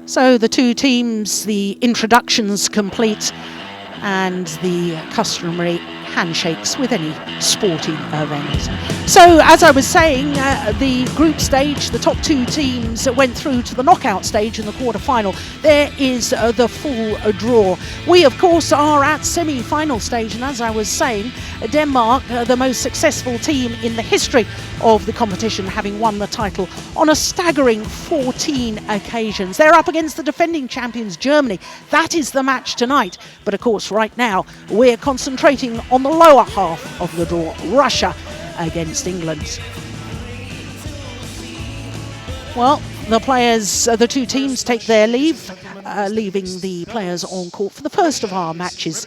So the two teams, the introductions complete, and the customary handshakes with any sporting event. So, as I was saying, the group stage, the top two teams went through to the knockout stage in the quarter-final. There is the full draw. We, of course, are at semi-final stage, and as I was saying, Denmark, the most successful team in the history of the competition, having won the title on a staggering 14 occasions. They're up against the defending champions, Germany. That is the match tonight. But, of course, right now, we're concentrating on the lower half of the draw, Russia against England. Well, the players, the two teams take their leave, leaving the players on court for the first of our matches.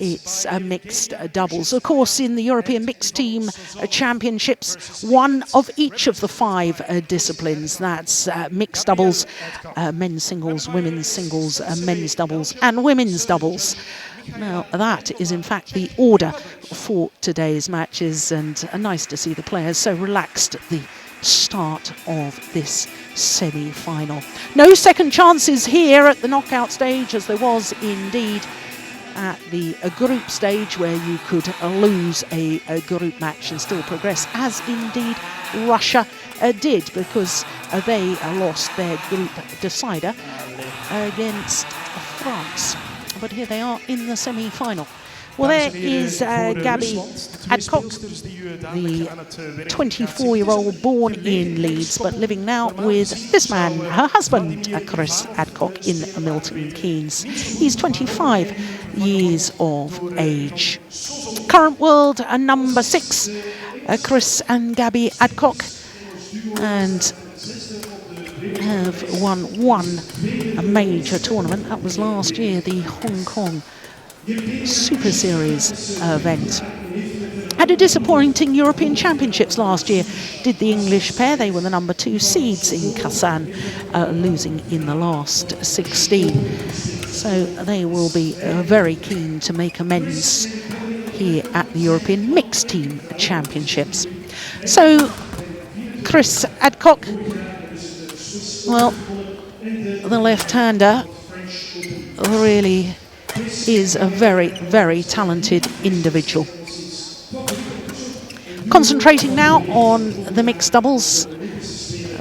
It's mixed doubles. Of course, in the European Mixed Team Championships, one of each of the 5 disciplines. That's mixed doubles, men's singles, women's singles, men's doubles and women's doubles. Now, that is in fact the order for today's matches, and nice to see the players so relaxed at the start of this semi-final. No second chances here at the knockout stage, as there was indeed at the group stage, where you could lose a group match and still progress, as indeed Russia did, because they lost their group decider against France. But here they are in the semi-final. Well, there is G.Adcock, the 24-year-old born in Leeds, but living now with this man, her husband, C.Adcock, in Milton Keynes. He's 25 years of age. Current world number 6, Chris and Gabby Adcock, and have won a major tournament. That was last year, the Hong Kong Super Series event. Had a disappointing European Championships last year, did the English pair. They were the number 2 seeds in Kazan, losing in the last 16. So they will be very keen to make amends here at the European Mixed Team Championships. So Chris Adcock, well, the left-hander really is a very, very talented individual. Concentrating now on the mixed doubles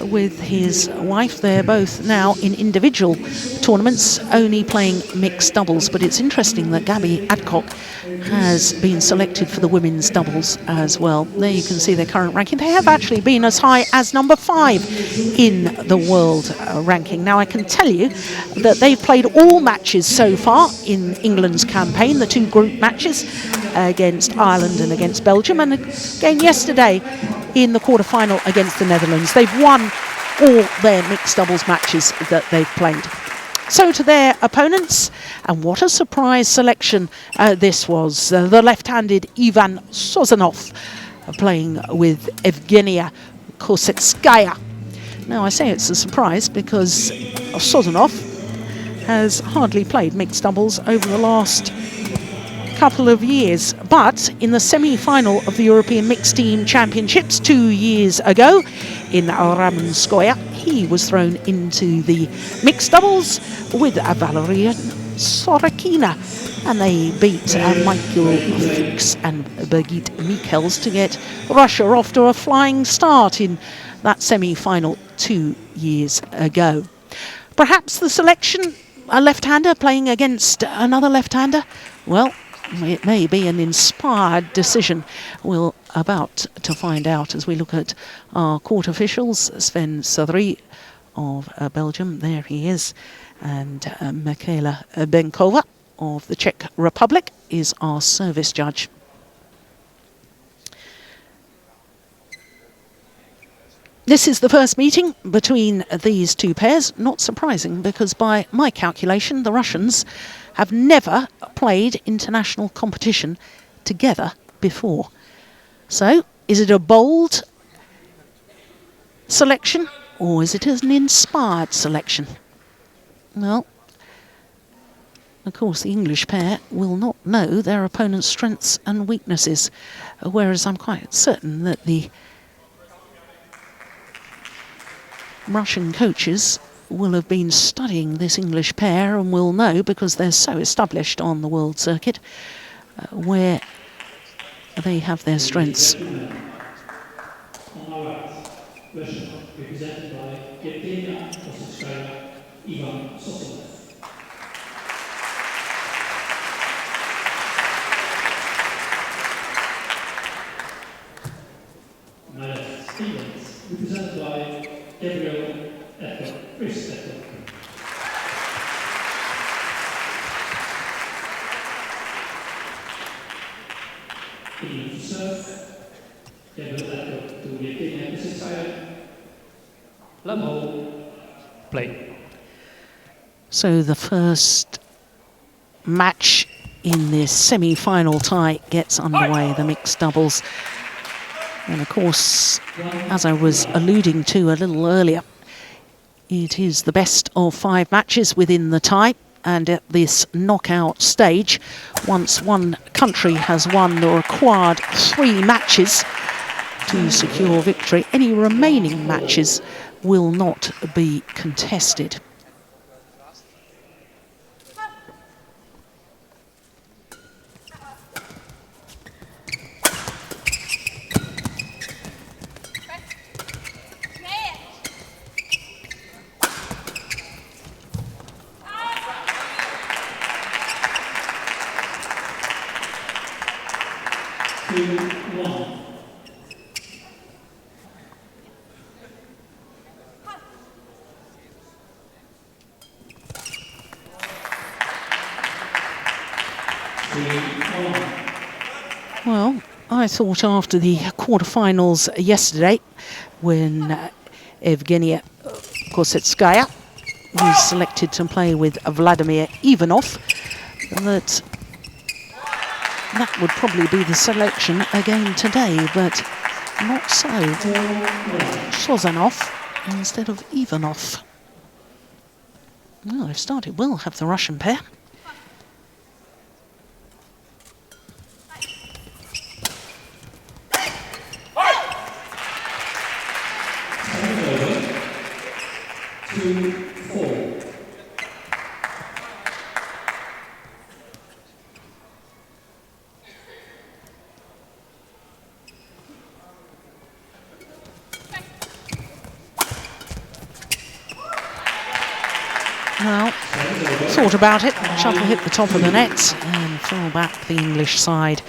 with his wife. They're both now in individual tournaments, only playing mixed doubles. But it's interesting that Gabby Adcock has been selected for the women's doubles as well. There you can see their current ranking. They have actually been as high as number 5 in the world ranking. Now, I can tell you that they've played all matches so far in England's campaign, the 2 group matches against Ireland and against Belgium, and again yesterday in the quarter-final against the Netherlands. They've won all their mixed doubles matches that they've played. So to their opponents, and what a surprise selection this was. The left-handed I.Sozonov playing with Evgeniya E.Kosetskaya. Now, I say it's a surprise because Sozonov has hardly played mixed doubles over the last couple of years, but in the semi-final of the European Mixed Team Championships 2 years ago in Ramenskoye, he was thrown into the mixed doubles with Valerian Sorokina, and they beat Michael Fuchs and Birgit Michels to get Russia off to a flying start in that semi-final 2 years ago. Perhaps the selection, a left-hander playing against another left-hander, well, it may be an inspired decision. We're about to find out as we look at our court officials. Sven Sadri of Belgium, there he is, and Michaela Benkova of the Czech Republic is our service judge. This is the first meeting between these two pairs. Not surprising, because by my calculation, the Russians have never played international competition together before. So, is it a bold selection, or is it an inspired selection? Well, of course, the English pair will not know their opponent's strengths and weaknesses, whereas I'm quite certain that the Russian coaches will have been studying this English pair and will know, because they're so established on the world circuit, where they have their strengths. On our right, Russia, represented by E.Kosetskaya, I.Sozonov. On my left, England, represented by Gabrielle, C.Adcock. England to serve, Gabrielle C.Adcock to E.Kosetskaya. Leuven, play. So the first match in this semi-final tie gets underway, the mixed doubles. And of course, as I was alluding to a little earlier, it is the best of 5 matches within the tie. And at this knockout stage, once one country has won the required 3 matches to secure victory, any remaining matches will not be contested. Well, I thought after the quarterfinals yesterday, when Evgeniya Kosetskaya was selected to play with Vladimir Ivanov, that would probably be the selection again today, but not so. Sozonov instead of Ivanov. Well, they've started well, have the Russian pair. Well, thought about it, shuttle hit the top of the net and fell back the English side.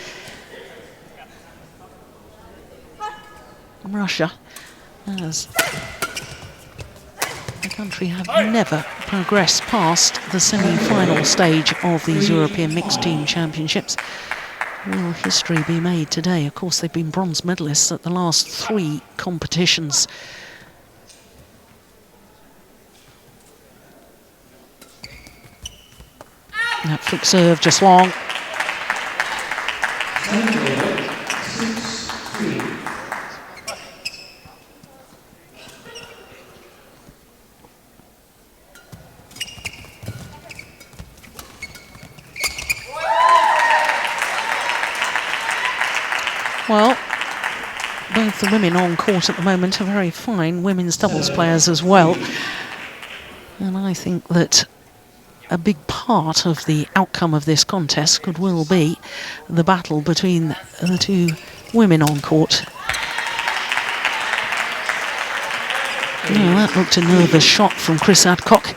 Russia, as the country, have never progressed past the semi-final stage of these European Mixed Team Championships. Will history be made today? Of course, they've been bronze medalists at the last 3 competitions. That flick serve just long. Well, both the women on court at the moment are very fine women's doubles players as well. And I think that a big part of the outcome of this contest could well be the battle between the 2 women on court. Oh, that looked a nervous shot from C.Adcock.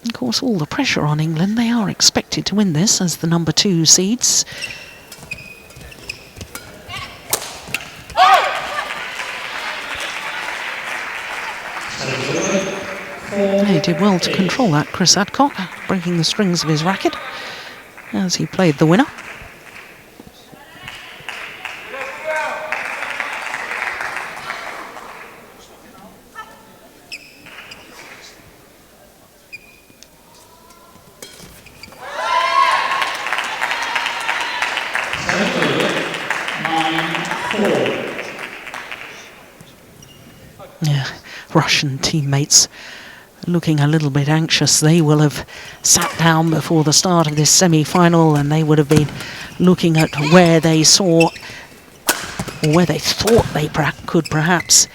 Of course, all the pressure on England. They are expected to win this as the number 2 seeds. He did well to control that, C.Adcock, breaking the strings of his racket as he played the winner. Yeah, Russian teammates looking a little bit anxious. They will have sat down before the start of this semi-final and they would have been looking at where they saw, or where they thought they could perhaps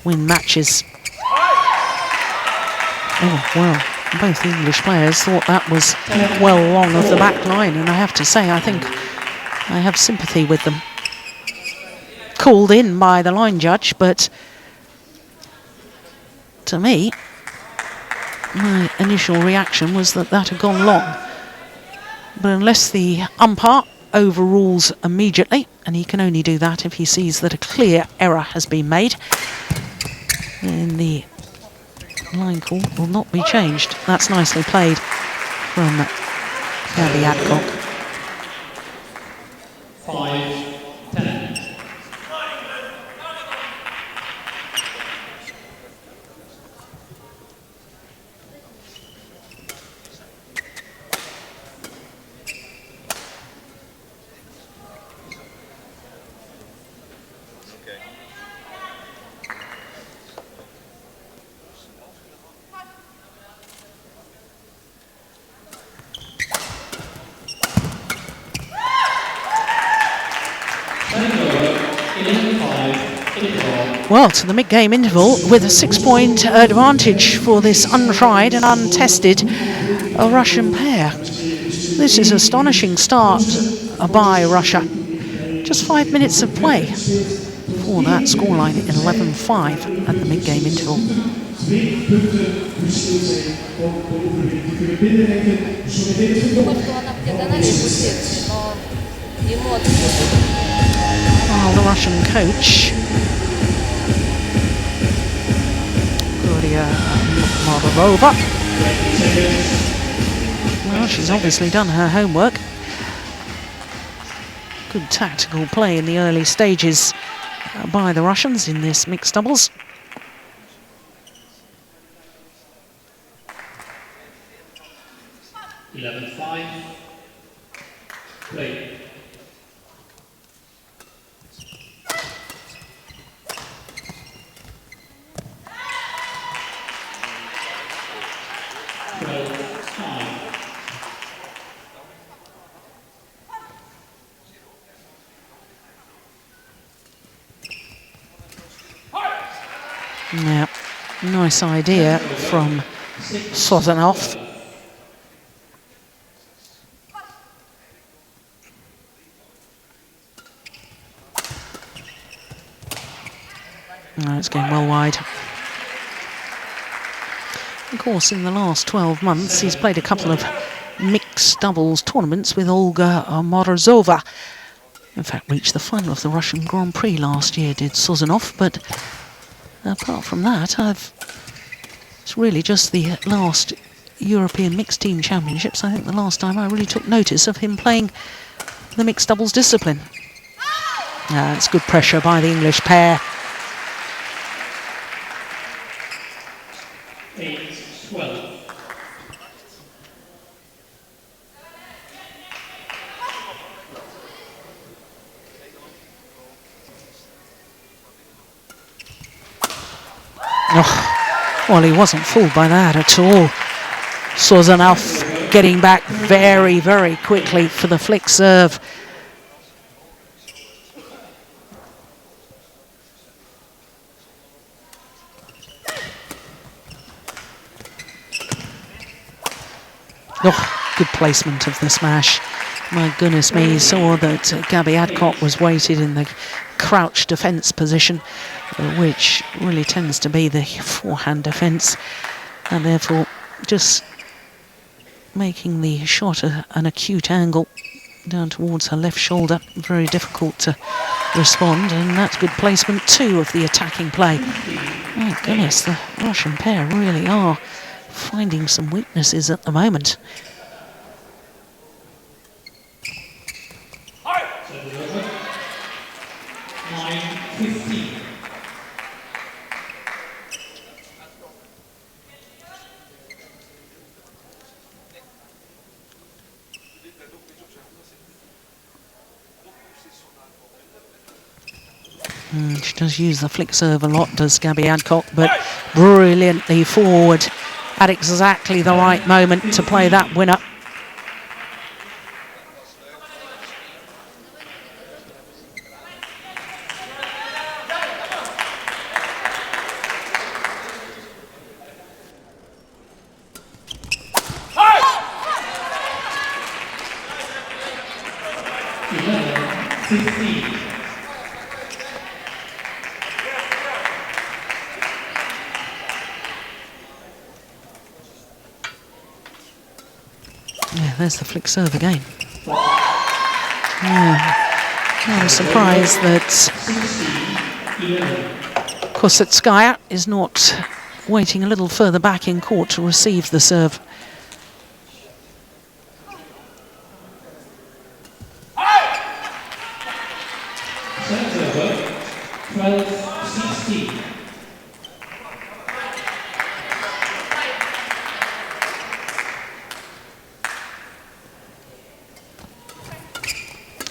win matches. Oh, well, both English players thought that was well long of the back line, and I have to say, I think I have sympathy with them. Called in by the line judge, but to me, my initial reaction was that that had gone long. But unless the umpire overrules immediately, and he can only do that if he sees that a clear error has been made, then the line call will not be changed. That's nicely played from G.Adcock. 5-10. Well, to the mid-game interval with a 6-point advantage for this untried and untested Russian pair. This is an astonishing start by Russia. Just 5 minutes of play for that scoreline, 11-5 at the mid-game interval. Well, the Russian coach, Gabrielle, well, she's obviously done her homework. Good tactical play in the early stages by the Russians in this mixed doubles. Play. Yeah, nice idea from I.Sozonov. No, it's going well wide. Of course, in the last 12 months, he's played a couple of mixed doubles tournaments with Olga Morozova. In fact, reached the final of the Russian Grand Prix last year, did I.Sozonov, but apart from that, it's really just the last European Mixed Team Championships. I think the last time I really took notice of him playing the mixed doubles discipline. It's good pressure by the English pair. 8-12. Oh, well, he wasn't fooled by that at all. I.Sozonov getting back very, very quickly for the flick serve. Oh, good placement of the smash. My goodness me, he saw that G.Adcock was weighted in the crouch defence position, which really tends to be the forehand defence, and therefore just making the shot an acute angle down towards her left shoulder. Very difficult to respond, and that's good placement too of the attacking play. My goodness, the Russian pair really are finding some weaknesses at the moment. She does use the flick serve a lot, does G.Adcock, but brilliantly forward at exactly the right moment to play that winner. 15. Yeah, there's the flick serve again. Yeah. I'm surprised that Kosetskaya is not waiting a little further back in court to receive the serve. Serve over, 12-16.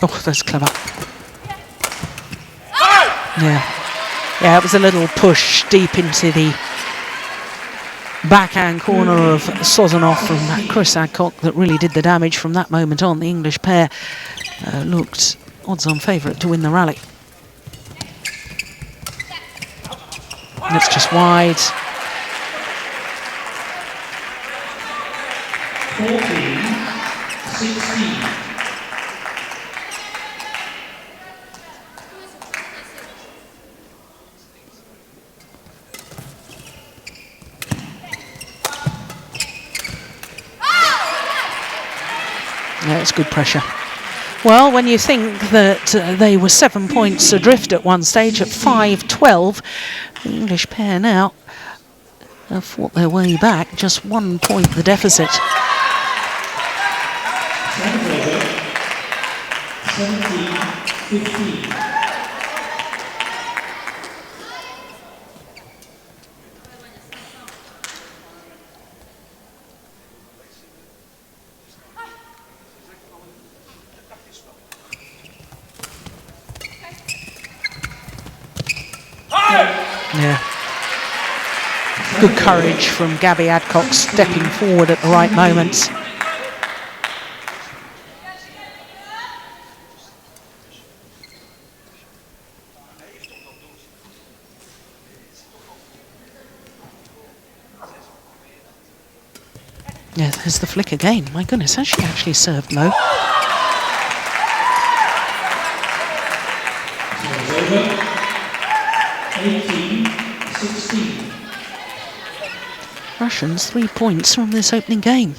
Oh, that's clever. Yeah, it was a little push deep into the backhand corner of Sozonov from C.Adcock that really did the damage. From that moment on, the English pair looked odds-on favourite to win the rally. That's just wide. 14-16. Yeah, it's good pressure. Well, when you think that they were 7 points adrift at one stage at 5-12, the English pair now have fought their way back, just 1 point the deficit. Serve over, 17-15. Yeah. Good courage from G.Adcock, stepping forward at the right moment. Yeah, there's the flick again. My goodness, has she actually served low? Serve over, 18-16. Russians 3 points from this opening game.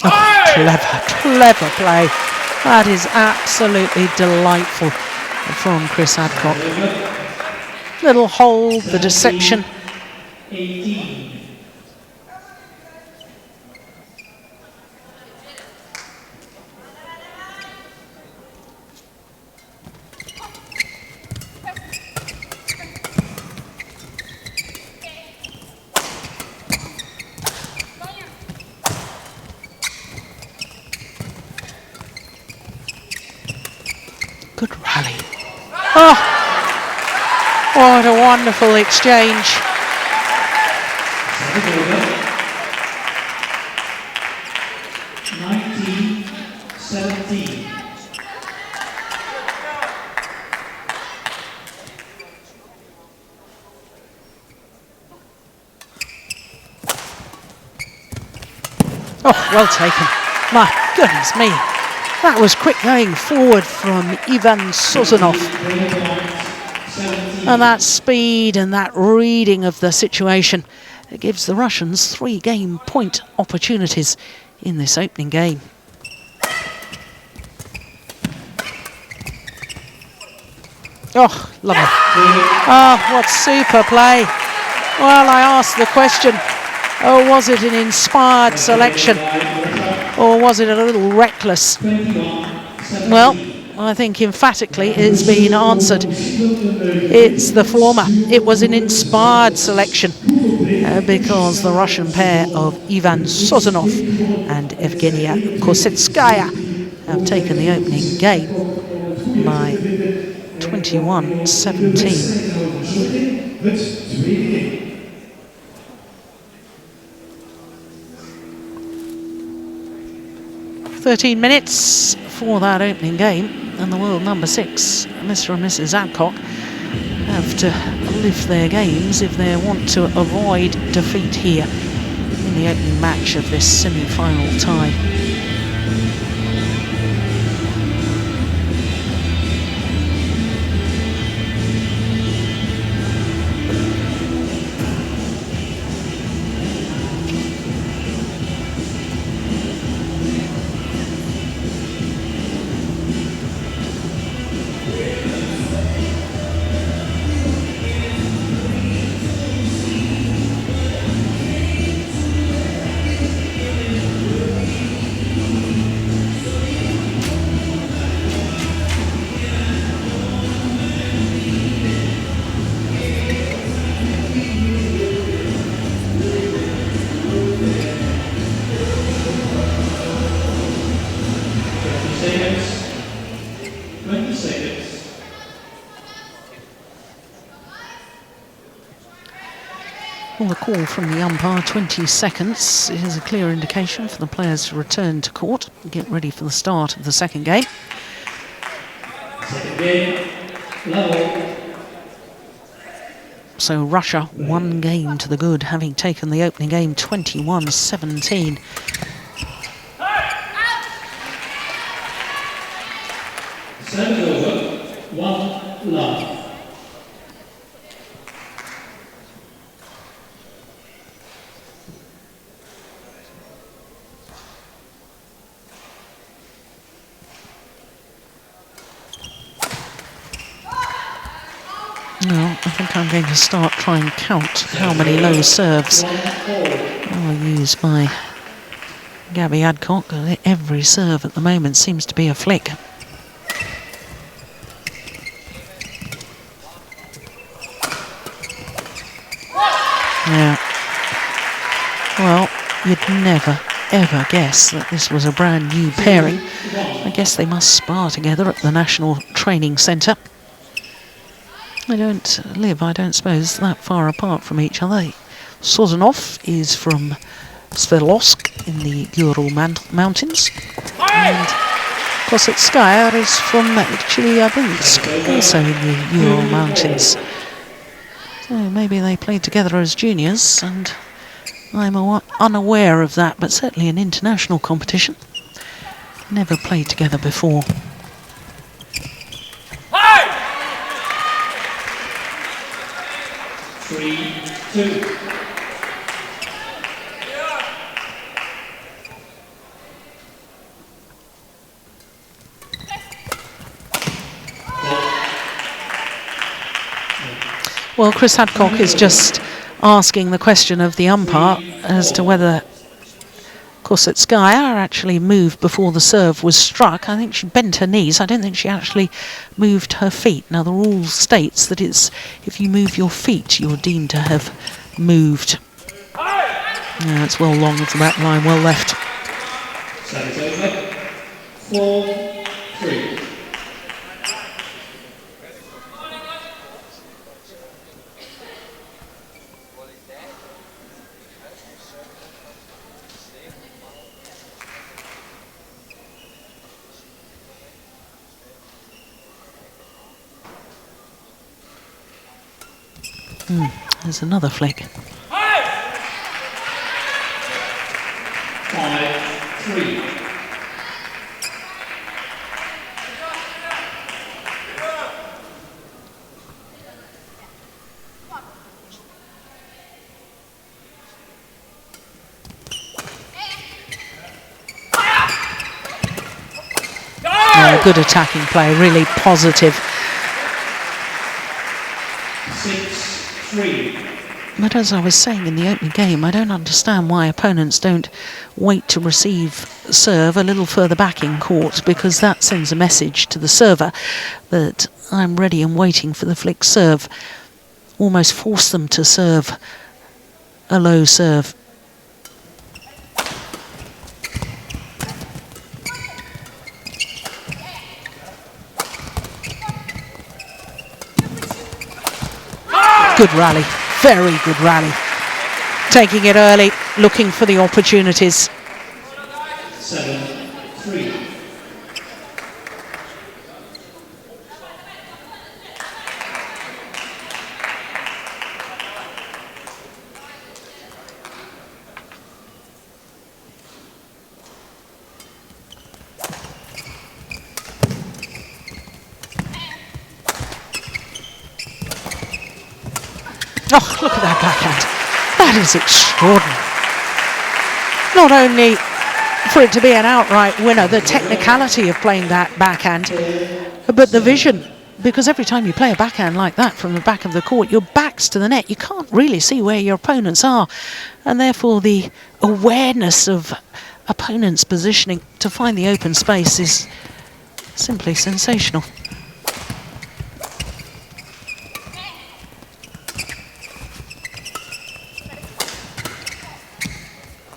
Oh, clever play. That is absolutely delightful from C.Adcock. Little hold, the deception. 18. Good rally. Oh, what a wonderful exchange. Serve over, 19-17. Oh, well taken. My goodness me. That was quick going forward from I.Sozonov. And that speed and that reading of the situation, it gives the Russians 3 game point opportunities in this opening game. Oh, lovely. Oh, what super play. Well, I asked the question, oh, was it an inspired selection? Or was it a little reckless? Well, I think emphatically it's been answered. It's the former. It was an inspired selection because the Russian pair of I.Sozonov and Evgeniya Kosetskaya have taken the opening game by 21-17. 13 minutes for that opening game. and the world number 6, Mr. and Mrs. Adcock, have to lift their games if they want to avoid defeat here in the opening match of this semi-final tie. Well, the call from the umpire, 20 seconds, is a clear indication for the players to return to court and get ready for the start of the second game. Second game, level. So Russia, 1 game to the good, having taken the opening game 21-17. Service over, 1 love. Well, I think I'm going to start trying to count how many low serves are used by G.Adcock. Every serve at the moment seems to be a flick. Yeah. Well, you'd never, ever guess that this was a brand new pairing. I guess they must spar together at the National Training Centre. They don't live, I don't suppose, that far apart from each other. E.Sozonov is from Sportuoso in the Ural Mountains, and E.Kosetskaya is from G.Adcock, also in the Ural Mountains. So maybe they played together as juniors, and I'm unaware of that, but certainly in international competition. Never played together before. 3-2. Well, C.Adcock is just asking the question of the umpire as to whether E.Kosetskaya actually moved before the serve was struck. I think she bent her knees. I don't think she actually moved her feet. Now, the rule states that it's if you move your feet, you're deemed to have moved. Yeah, it's well long of the back line, well left. Service over, 4-3. There's another flick. 5-3. Good attacking play, really positive. 6-3. But as I was saying in the opening game, I don't understand why opponents don't wait to receive serve a little further back in court, because that sends a message to the server that I'm ready and waiting for the flick serve. Almost force them to serve a low serve. Good rally, very good rally. Taking it early, looking for the opportunities. 7-3. is extraordinary. Not only for it to be an outright winner, the technicality of playing that backhand, but the vision. Because every time you play a backhand like that from the back of the court, your back's to the net. You can't really see where your opponents are. And therefore the awareness of opponents' positioning to find the open space is simply sensational.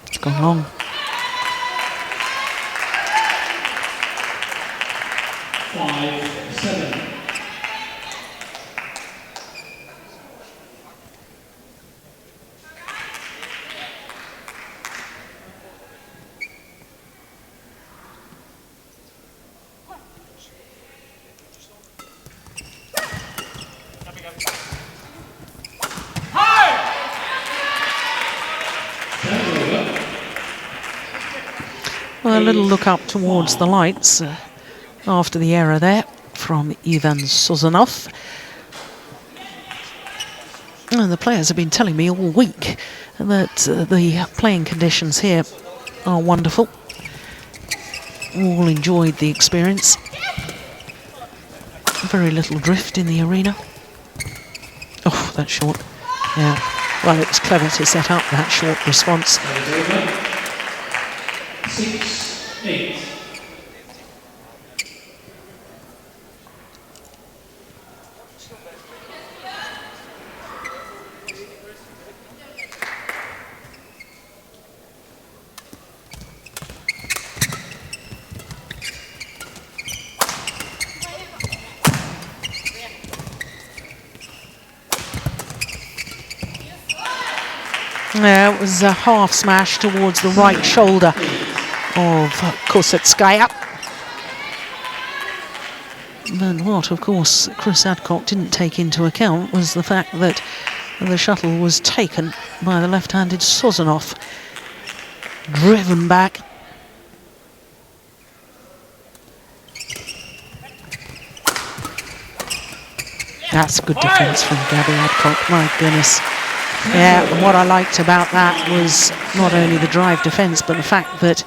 It's gone long. 5-7. Well, a little look up towards the lights after the error there from I.Sozonov. And the players have been telling me all week that the playing conditions here are wonderful. All enjoyed the experience. Very little drift in the arena. Oh, that's short. Yeah. Well, it was clever to set up that short response. 6-8. Yeah, it was a half smash towards the right shoulder of E.Kosetskaya. And what, of course, C.Adcock didn't take into account was the fact that the shuttle was taken by the left-handed Sozonov. Driven back. That's good defence from G.Adcock, my goodness. Yeah, and what I liked about that was not only the drive defence, but the fact that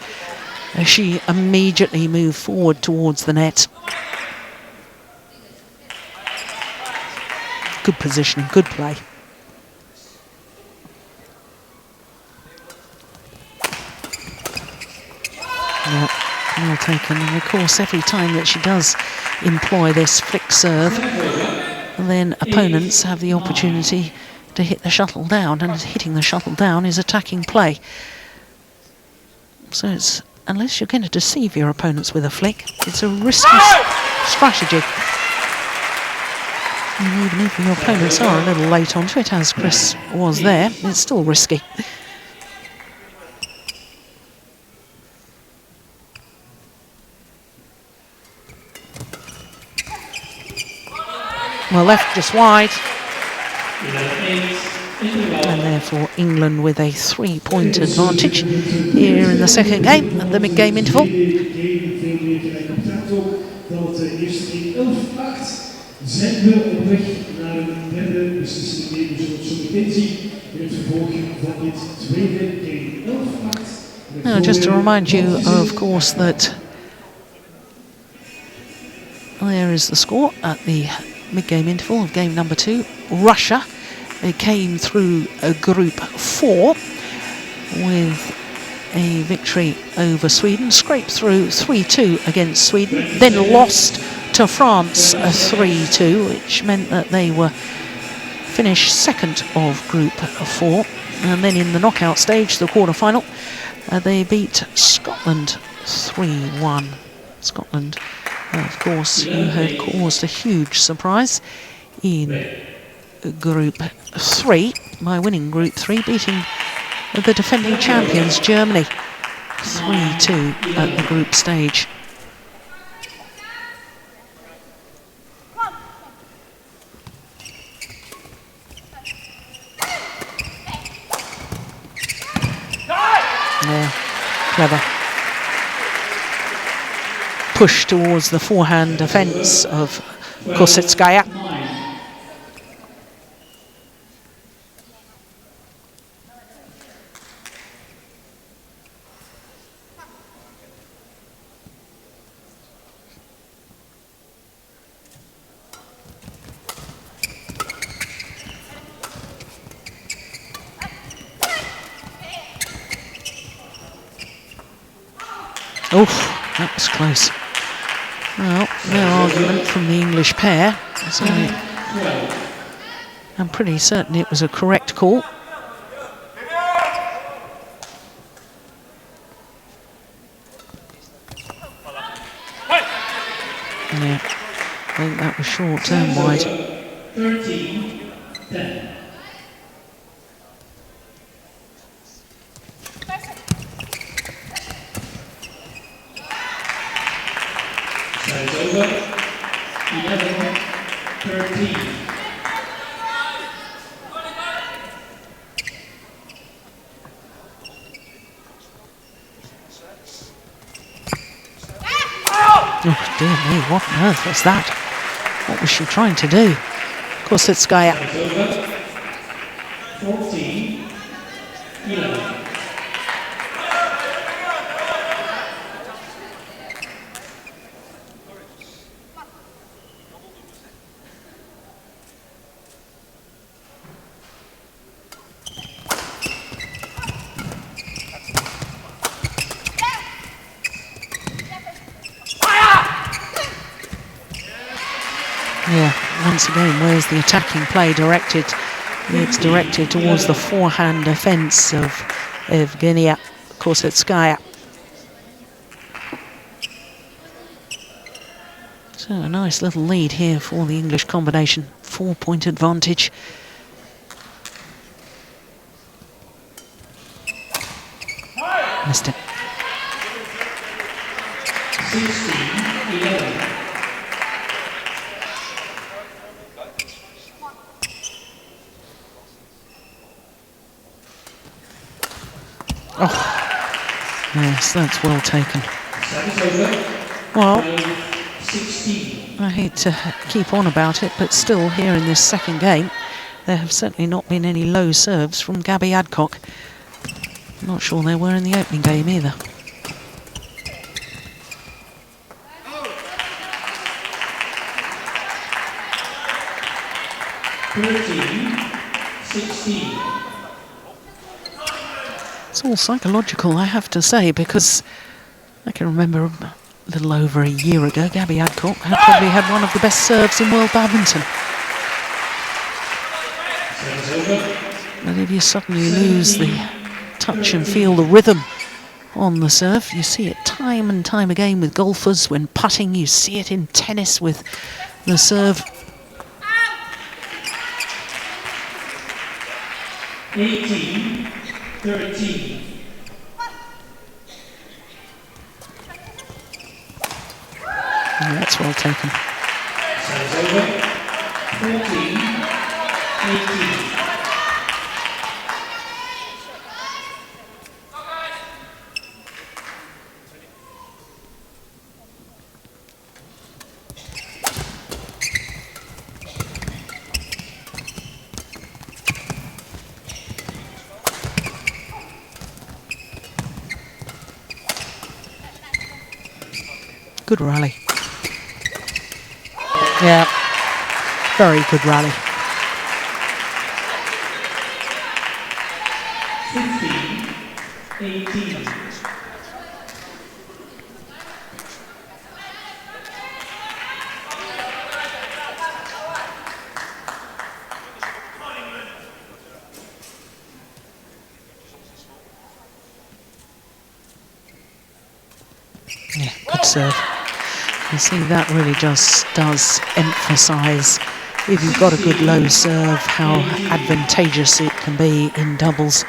she immediately moved forward towards the net. Good positioning, good play. Yeah, well taken. And of course, every time that she does employ this flick serve, then opponents have the opportunity to hit the shuttle down, and hitting the shuttle down is attacking play. So it's, unless you're going to deceive your opponents with a flick, it's a risky strategy. And even if your opponents are a little late onto it, as Chris was there, it's still risky. Well, left just wide. And therefore England with a 3-point advantage here in the second game at the mid-game interval. Now, just to remind you, of course, that there is the score at the mid-game interval of game number 2. Russia, it came through Group 4 with a victory over Sweden, scraped through 3-2 against Sweden, then lost to France 3-2, which meant that they were finished second of Group 4. And then in the knockout stage, the quarter-final, they beat Scotland 3-1. Scotland, of course, who had caused a huge surprise in Group 3 by winning Group 3, beating the defending champions Germany 3-2 at the group stage. Yeah, clever. Push towards the forehand defence of E.Kosetskaya. Oof, that was close. Well, no argument from the English pair. So I'm pretty certain it was a correct call. Yeah, I think that was short term wide. 13-10. Service over. 11-13. Oh dear me, what on earth was that? What was she trying to do? Kosetskaya. 14-11. Yeah, once again, where's the attacking play directed? It's directed towards the forehand offence of Evgeniya Kosetskaya. So a nice little lead here for the English combination. 4-point advantage. Missed it. 16-11. Oh, yes, that's well taken. Service over. Well, 16. I hate to keep on about it, but still here in this second game, there have certainly not been any low serves from G.Adcock. Not sure there were in the opening game either. It's all psychological, I have to say, because I can remember a little over a year ago, G.Adcock had probably had one of the best serves in world badminton. But if you suddenly lose the touch and feel the rhythm on the serve, you see it time and time again with golfers. When putting, you see it in tennis with the serve. 18-13. That's well taken. Service over. 14-18. Good rally. Yeah, very good rally. 15-18. Yeah, good serve. You see, that really just does emphasise, if you've got a good low serve, how advantageous it can be in doubles.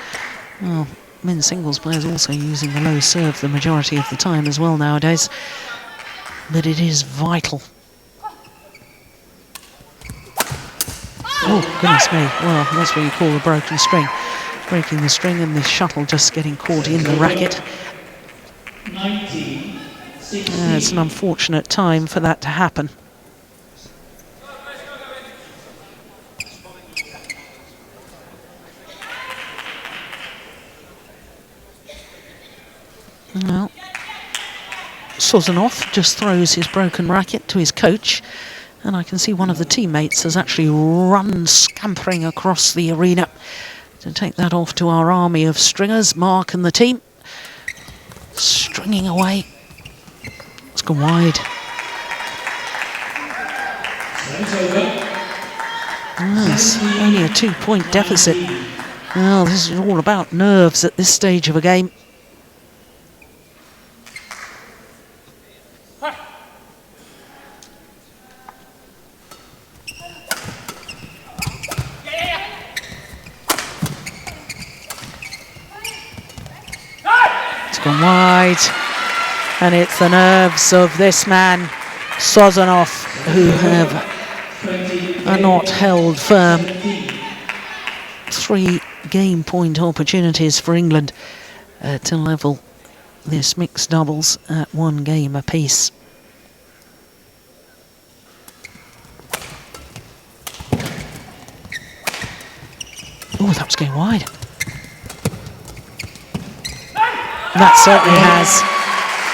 Well, men's singles players also using the low serve the majority of the time as well nowadays. But it is vital. Oh, goodness me. Well, that's what you call a broken string. Breaking the string and the shuttle just getting caught in the racket. 19-16. It's an unfortunate time for that to happen. Well, E.Sozonov just throws his broken racket to his coach, and I can see one of the teammates has actually run scampering across the arena to take that off to our army of stringers, Mark and the team. Stringing away. gone wide. It's only a 2-point deficit. Well, this is all about nerves at this stage of a game. It's gone wide. And it's the nerves of this man, I.Sozonov, who are not held firm. 3 game point opportunities for England to level this mixed doubles at 1 game apiece. Oh, that was going wide. That certainly has.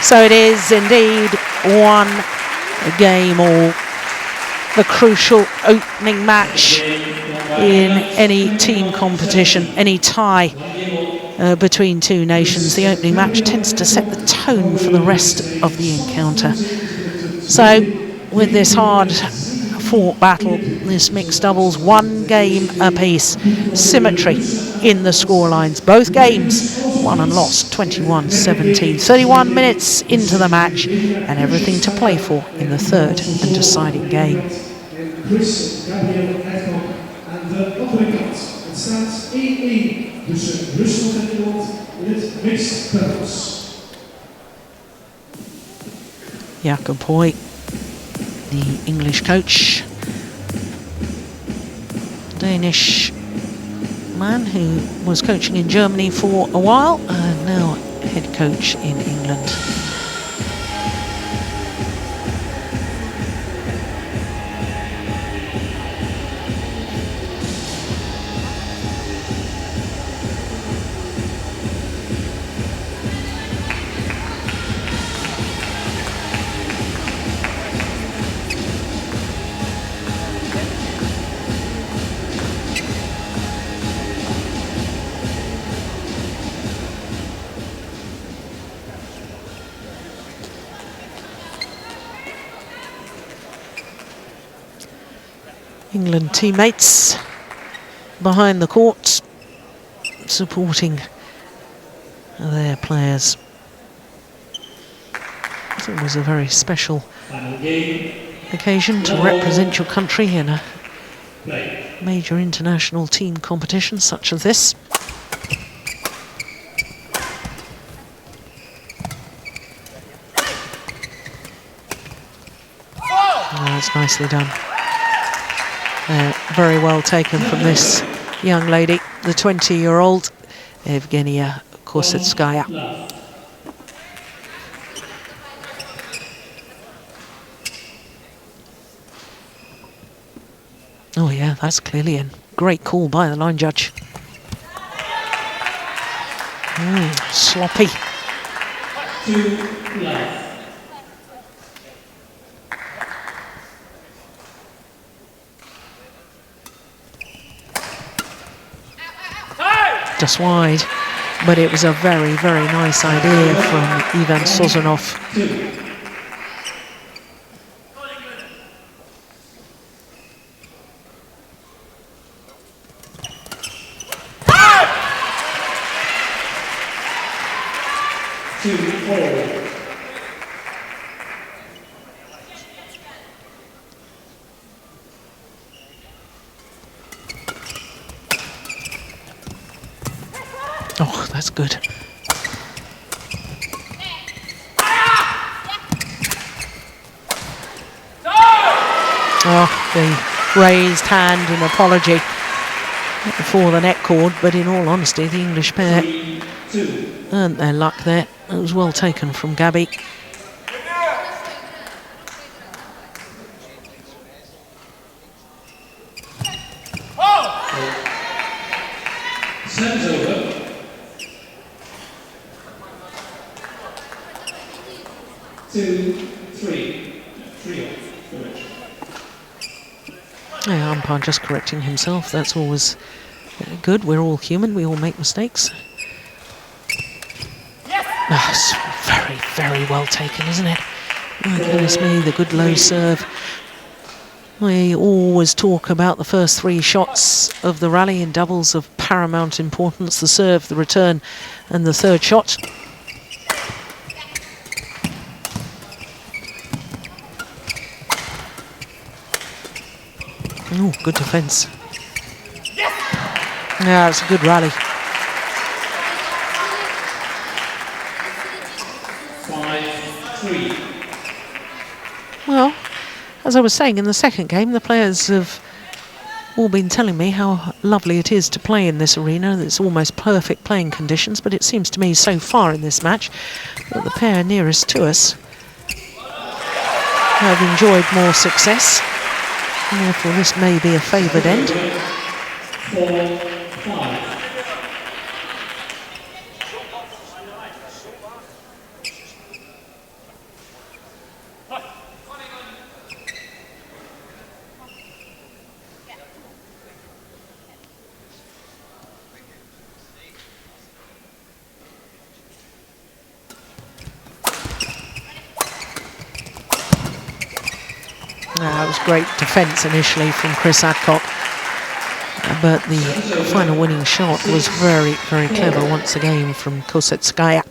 So it is indeed 1 game all. The crucial opening match in any team competition, any tie between 2 nations. The opening match tends to set the tone for the rest of the encounter. So with this hard-fought battle, this mixed doubles, 1 game apiece. Symmetry in the scorelines. Both games won and lost 21-17. 31 minutes into the match and everything to play for in the 3rd and deciding game. Gabrielle, E.Kosetskaya aan de andere kant. Het staat 1-1 tussen Rusland en Nederland in het mixed doubles. Jakob, the English coach, Danish man who was coaching in Germany for a while and now head coach in England. England teammates behind the court supporting their players. It's always a very special occasion to represent your country in a major international team competition such as this. Oh, that's nicely done. Very well taken from this young lady, the 20-year-old Evgeniya I.Kosetskaya. Oh yeah, that's clearly a great call by the line judge. Sloppy. Just wide, but it was a very, very nice idea from I.Sozonov. Oh, that's good. Oh, the raised hand and apology for the net cord, but in all honesty, the English pair earned their luck there. It was well taken from Gabby. Yeah, umpire just correcting himself. That's always good. We're all human. We all make mistakes. Yes. Oh, it's very, very well taken, isn't it? My goodness me, the good low serve. We always talk about the first 3 shots of the rally in doubles of paramount importance: the serve, the return, and the 3rd shot. Oh, good defence. Yeah, it's a good rally. 5-3. Well, as I was saying, in the second game, the players have all been telling me how lovely it is to play in this arena. It's almost perfect playing conditions, but it seems to me so far in this match that the pair nearest to us have enjoyed more success, and therefore this may be a favoured end. 4-5. It was great defence initially from C.Adcock, but the final winning shot was very, very clever once again from E.Kosetskaya.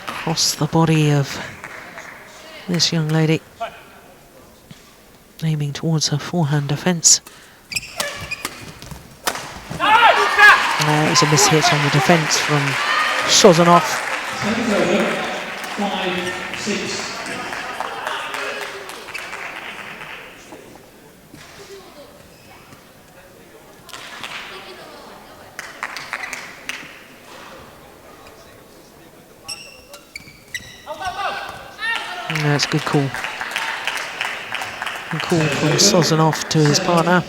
Across the body of this young lady, aiming towards her forehand defence. It was a mishit on the defence from E.Sozonov. 5-6. That's a good call. Good call from E.Sozonov to his partner.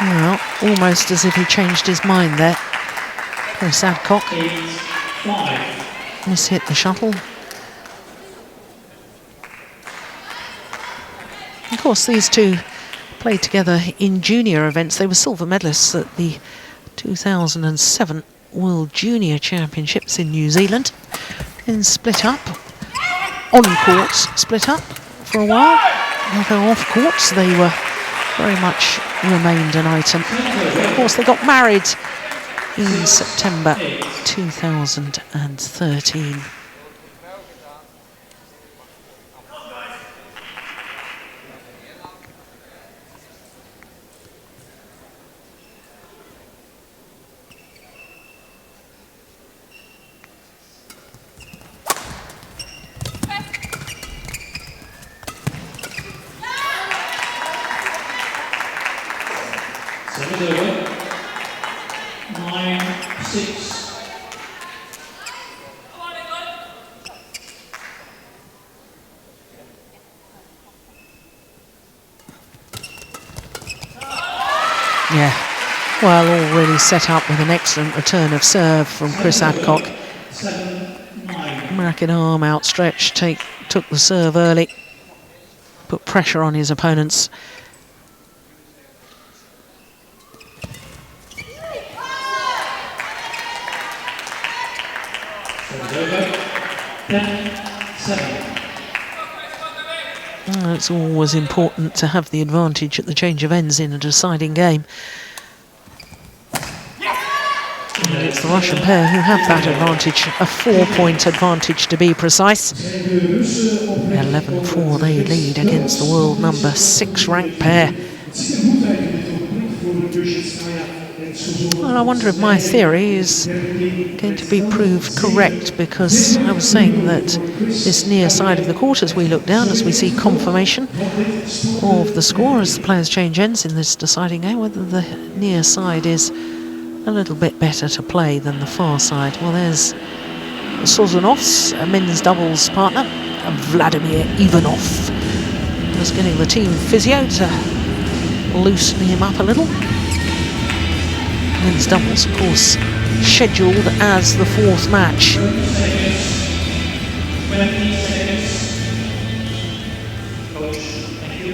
Well, almost as if he changed his mind there. C.Adcock mishit the shuttle. Of course, these two played together in junior events. They were silver medalists at the 2007 World Junior Championships in New Zealand. Then split up. On courts, split up for a while. Although off courts, they were very much remained an item. Of course, they got married in September 2013. Service over. 9-6. Yeah, well, already set up with an excellent return of serve from C.Adcock. 7-9. Racket arm outstretched, took the serve early, put pressure on his opponents. Service over. 10-7. It's always important to have the advantage at the change of ends in a deciding game. And it's the Russian pair who have that advantage, a 4-point advantage to be precise. 11-4 they lead against the world number 6 ranked pair. Well, I wonder if my theory is going to be proved correct, because I was saying that this near side of the court, as we look down, as we see confirmation of the score as the players change ends in this deciding game, whether the near side is a little bit better to play than the far side. Well, there's E.Sozonov's men's doubles partner, Vladimir Ivanov, just getting the team physio to loosen him up a little. men's doubles, of course, scheduled as the fourth match. 20 seconds. Coach, thank you.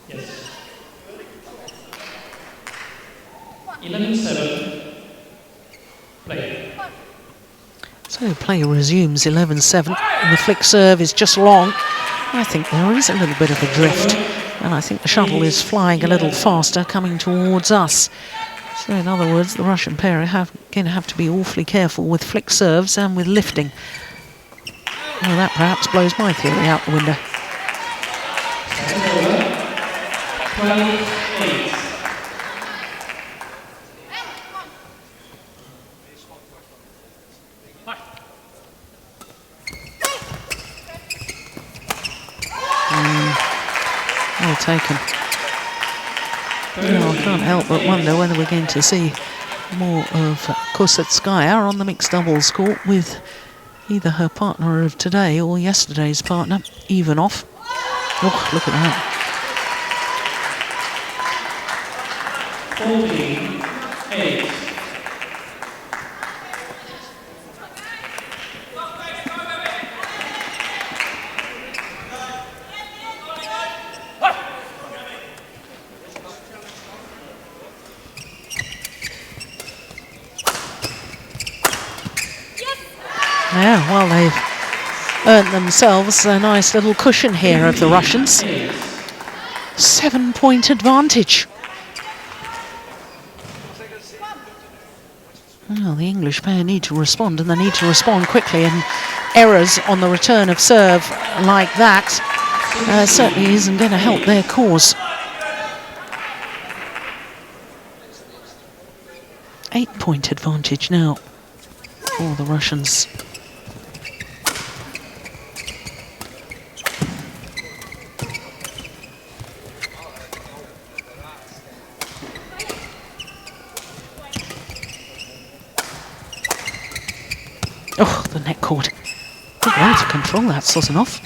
Yes. 11-7. Play. So play resumes 11-7, and the flick serve is just long. I think there is a little bit of a drift, and I think the shuttle is flying a little faster, coming towards us. So in other words, the Russian pair are going to have to be awfully careful with flick serves and with lifting. Well, that perhaps blows my theory out the window. 12-8. Well taken. Now, I can't help but wonder whether we're going to see more of E.Kosetskaya on the mixed doubles court with either her partner of today or yesterday's partner, Evgeniya. Oh, look at that. 14-8. Yeah, well, they've earned themselves a nice little cushion here of the Russians. 7-point advantage. Well, the English pair need to respond, and they need to respond quickly, and errors on the return of serve like that certainly isn't going to help their cause. 8-point advantage now for the Russians. Oh, the net cord. Did well to control that, Sozonov.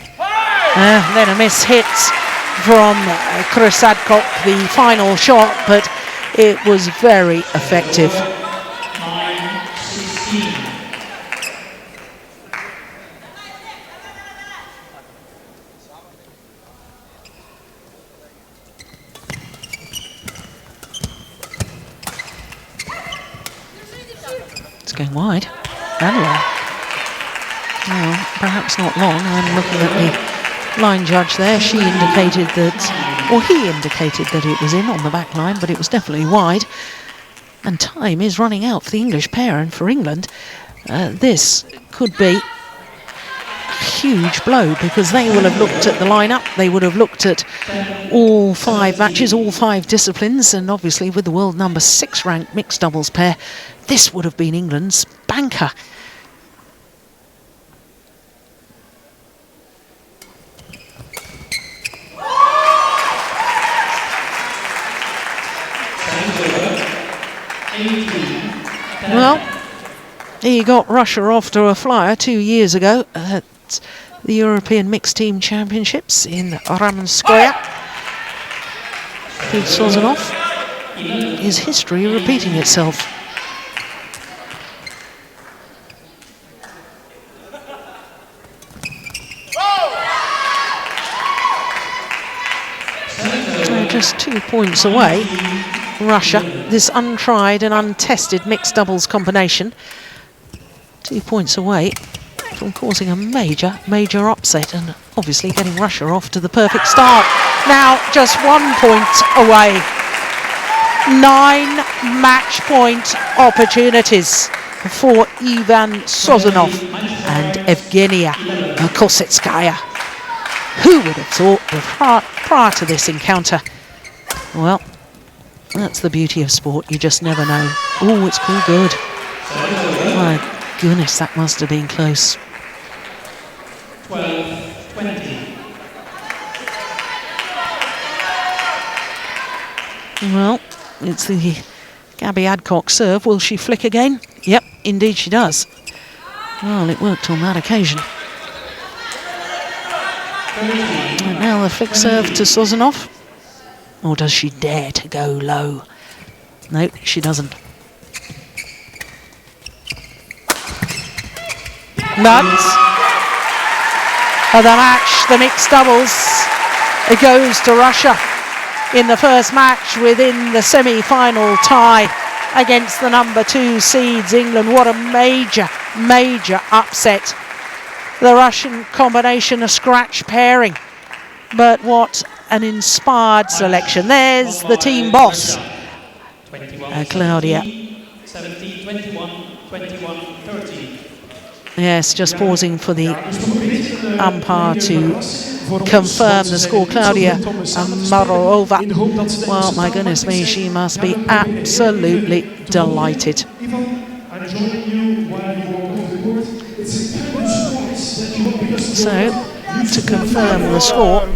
Then a miss hit from C.Adcock, the final shot, but it was very effective. 9-16. It's going wide and long. Well, perhaps not long. I'm looking at the line judge there. She indicated that, or he indicated that it was in on the back line, but it was definitely wide. And time is running out for the English pair, and for England, this could be a huge blow, because they will have looked at the lineup, they would have looked at all 5 matches, all 5 disciplines, and obviously with the world number 6 ranked mixed doubles pair, this would have been England's banker. Well, he got Russia off to a flyer 2 years ago at the European Mixed Team Championships in Ramenskoye. With I.Sozonov, his history repeating itself. So just 2 points away. Russia, this untried and untested mixed doubles combination, 2 points away from causing a major upset, and obviously getting Russia off to the perfect start. Now just 1 point away. 9 match point opportunities for I.Sozonov and Evgeniya Kosetskaya. Who would have thought prior to this encounter? Well, that's the beauty of sport, you just never know. Oh, it's called good. My goodness, that must have been close. 12-20. Well, it's the G.Adcock serve. Will she flick again? Yep, indeed she does. Well, it worked on that occasion. And now the flick serve to Sozonov. Or does she dare to go low? No, she doesn't. But the match, the mixed doubles, it goes to Russia in the first match within the semi-final tie against the number 2 seeds England. What a major, major upset. The Russian combination, a scratch pairing. But what an inspired selection. There's the team boss, Claudia. 17, 21, 21, 30. Yes, just pausing for the umpire to confirm the score. Claudia Marova. Well, my goodness me, she must be absolutely delighted. So, to confirm the score,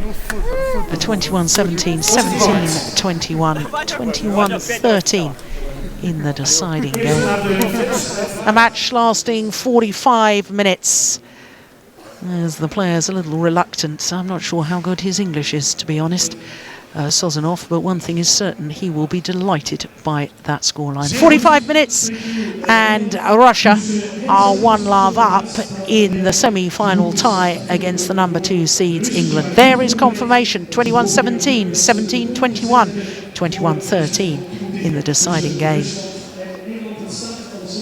21-17, 17-21, 21-13 in the deciding game. A match lasting 45 minutes. As the player's a little reluctant. I'm not sure how good his English is, to be honest, Sozonov, but one thing is certain, he will be delighted by that scoreline. 45 minutes, and Russia are 1-love up in the semi-final tie against the number 2 seeds England. There is confirmation, 21-17, 17-21, 21-13 in the deciding game.